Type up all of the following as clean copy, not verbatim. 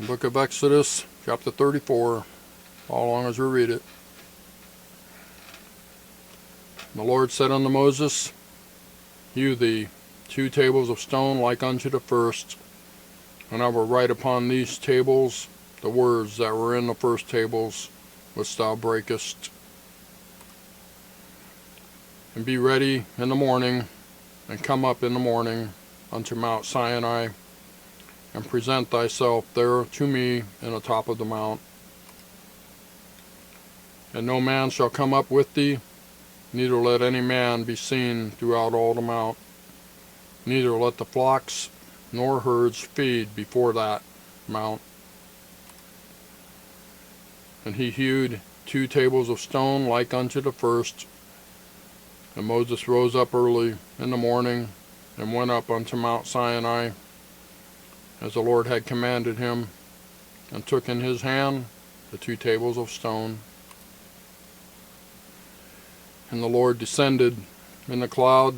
The book of Exodus, chapter 34, all along as we read it. The Lord said unto Moses, Hew thee 2 tables of stone like unto the first, and I will write upon these tables the words that were in the first tables which thou breakest. And be ready in the morning, and come up in the morning unto Mount Sinai, and present thyself there to me in the top of the mount. And no man shall come up with thee, neither let any man be seen throughout all the mount, neither let the flocks nor herds feed before that mount. And he hewed 2 tables of stone like unto the first. And Moses rose up early in the morning, and went up unto Mount Sinai, as the Lord had commanded him, and took in his hand the 2 tables of stone. And the Lord descended in the cloud,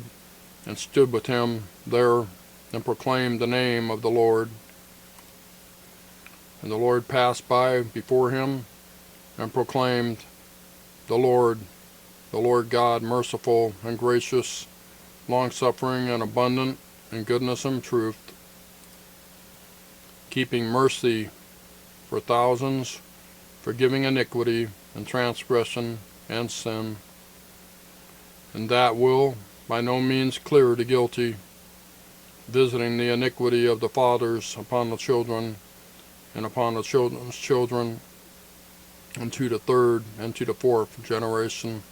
and stood with him there, and proclaimed the name of the Lord. And the Lord passed by before him, and proclaimed, the Lord God, merciful and gracious, long-suffering and abundant in goodness and truth, keeping mercy for thousands, forgiving iniquity and transgression and sin, and that will by no means clear the guilty, visiting the iniquity of the fathers upon the children, and upon the children's children, and to the 3rd and to the 4th generation.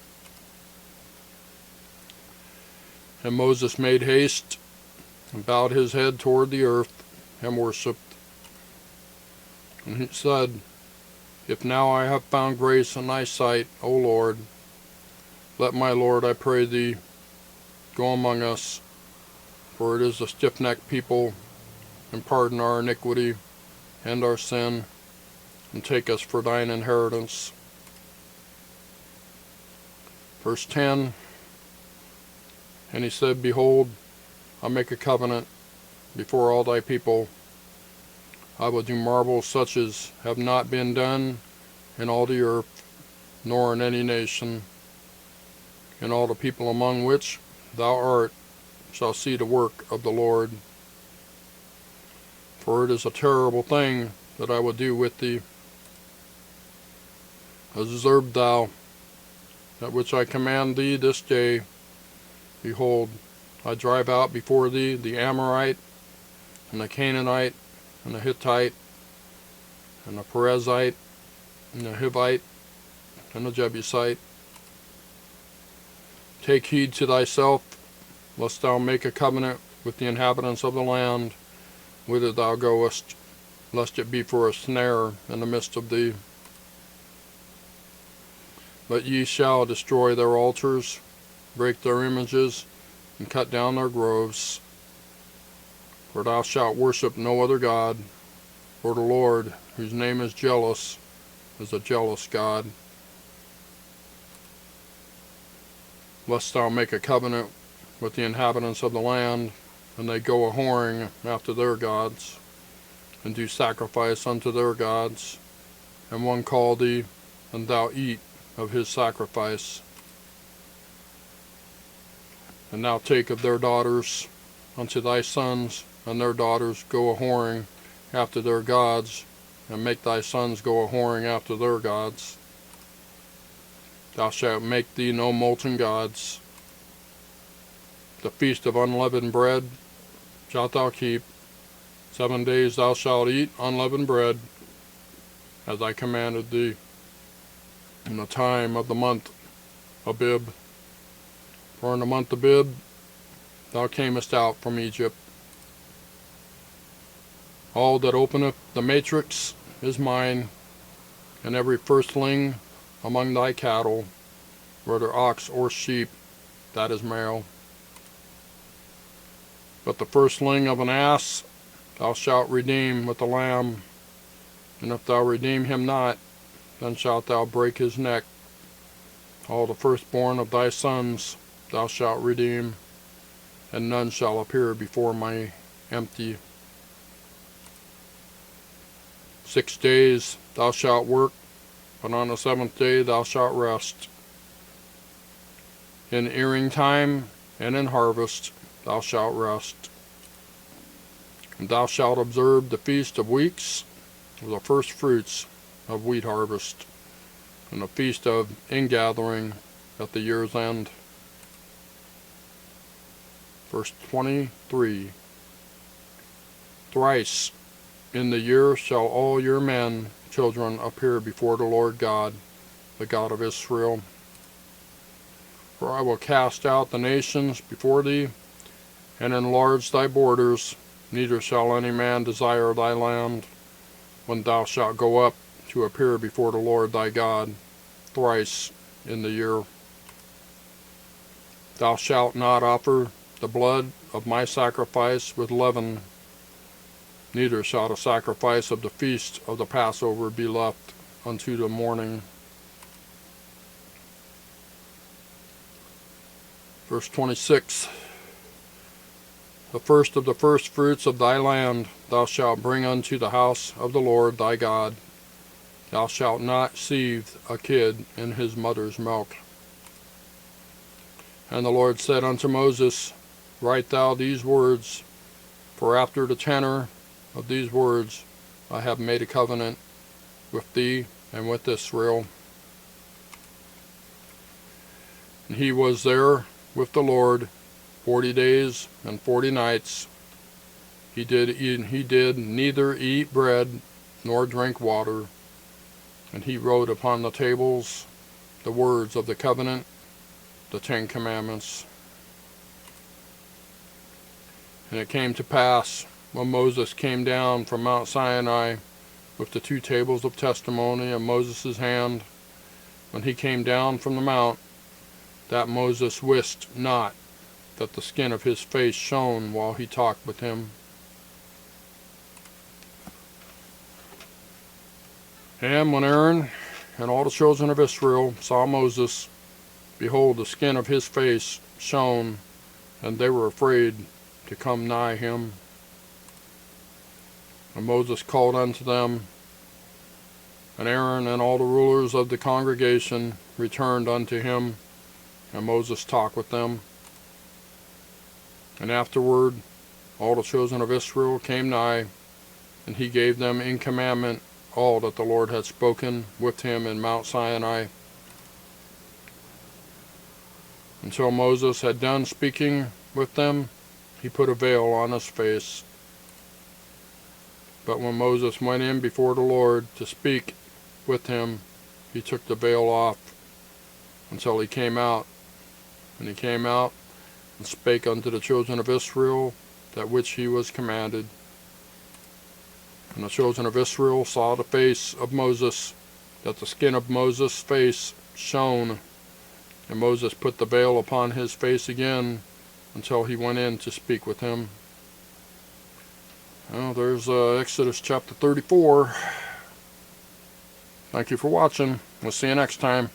And Moses made haste, and bowed his head toward the earth, and worshipped. And he said, If now I have found grace in thy sight, O Lord, let my Lord, I pray thee, go among us, for it is a stiff-necked people, and pardon our iniquity and our sin, and take us for thine inheritance. Verse 10, And he said, Behold, I make a covenant before all thy people. I will do marvels such as have not been done in all the earth, nor in any nation. And all the people among which thou art shall see the work of the Lord. For it is a terrible thing that I will do with thee. Observe thou that which I command thee this day. Behold, I drive out before thee the Amorite, and the Canaanite, and the Hittite, and the Perizzite, and the Hivite, and the Jebusite. Take heed to thyself, lest thou make a covenant with the inhabitants of the land, whither thou goest, lest it be for a snare in the midst of thee. But ye shall destroy their altars, break their images, and cut down their groves. For thou shalt worship no other God, for the Lord, whose name is jealous, is a jealous God. Lest thou make a covenant with the inhabitants of the land, and they go a-whoring after their gods, and do sacrifice unto their gods, and one call thee, and thou eat of his sacrifice. And thou take of their daughters unto thy sons, and their daughters go a-whoring after their gods, and make thy sons go a-whoring after their gods. Thou shalt make thee no molten gods. The feast of unleavened bread shalt thou keep. 7 days thou shalt eat unleavened bread, as I commanded thee, in the time of the month Abib. For in the month Abib thou camest out from Egypt. All that openeth the matrix is mine, and every firstling among thy cattle, whether ox or sheep, that is male. But the firstling of an ass thou shalt redeem with the lamb, and if thou redeem him not, then shalt thou break his neck. All the firstborn of thy sons thou shalt redeem, and none shall appear before my empty. 6 days thou shalt work, but on the 7th day thou shalt rest. In earing time and in harvest thou shalt rest. And thou shalt observe the feast of weeks, the first fruits of wheat harvest, and the feast of ingathering at the year's end. Verse 23. Thrice in the year shall all your men, children, appear before the Lord God, the God of Israel. For I will cast out the nations before thee, and enlarge thy borders, neither shall any man desire thy land, when thou shalt go up to appear before the Lord thy God, thrice in the year. Thou shalt not offer the blood of my sacrifice with leaven, neither shall the sacrifice of the feast of the Passover be left unto the morning. Verse 26. The first of the first fruits of thy land thou shalt bring unto the house of the Lord thy God. Thou shalt not seethe a kid in his mother's milk. And the Lord said unto Moses, Write thou these words, for after the tenor of these words I have made a covenant with thee and with Israel. And he was there with the Lord 40 days and 40 nights. He did neither eat bread nor drink water, and he wrote upon the tables the words of the covenant, the 10 Commandments. And it came to pass, when Moses came down from Mount Sinai with the 2 tables of testimony in Moses' hand, when he came down from the mount, that Moses wist not that the skin of his face shone while he talked with him. And when Aaron and all the children of Israel saw Moses, behold, the skin of his face shone, and they were afraid to come nigh him. And Moses called unto them, and Aaron and all the rulers of the congregation returned unto him, and Moses talked with them. And afterward all the children of Israel came nigh, and he gave them in commandment all that the Lord had spoken with him in Mount Sinai. Until Moses had done speaking with them, he put a veil on his face. But when Moses went in before the Lord to speak with him, he took the veil off until he came out. And he came out and spake unto the children of Israel that which he was commanded. And the children of Israel saw the face of Moses, that the skin of Moses' face shone. And Moses put the veil upon his face again until he went in to speak with him. Well, there's Exodus chapter 34. Thank you for watching. We'll see you next time.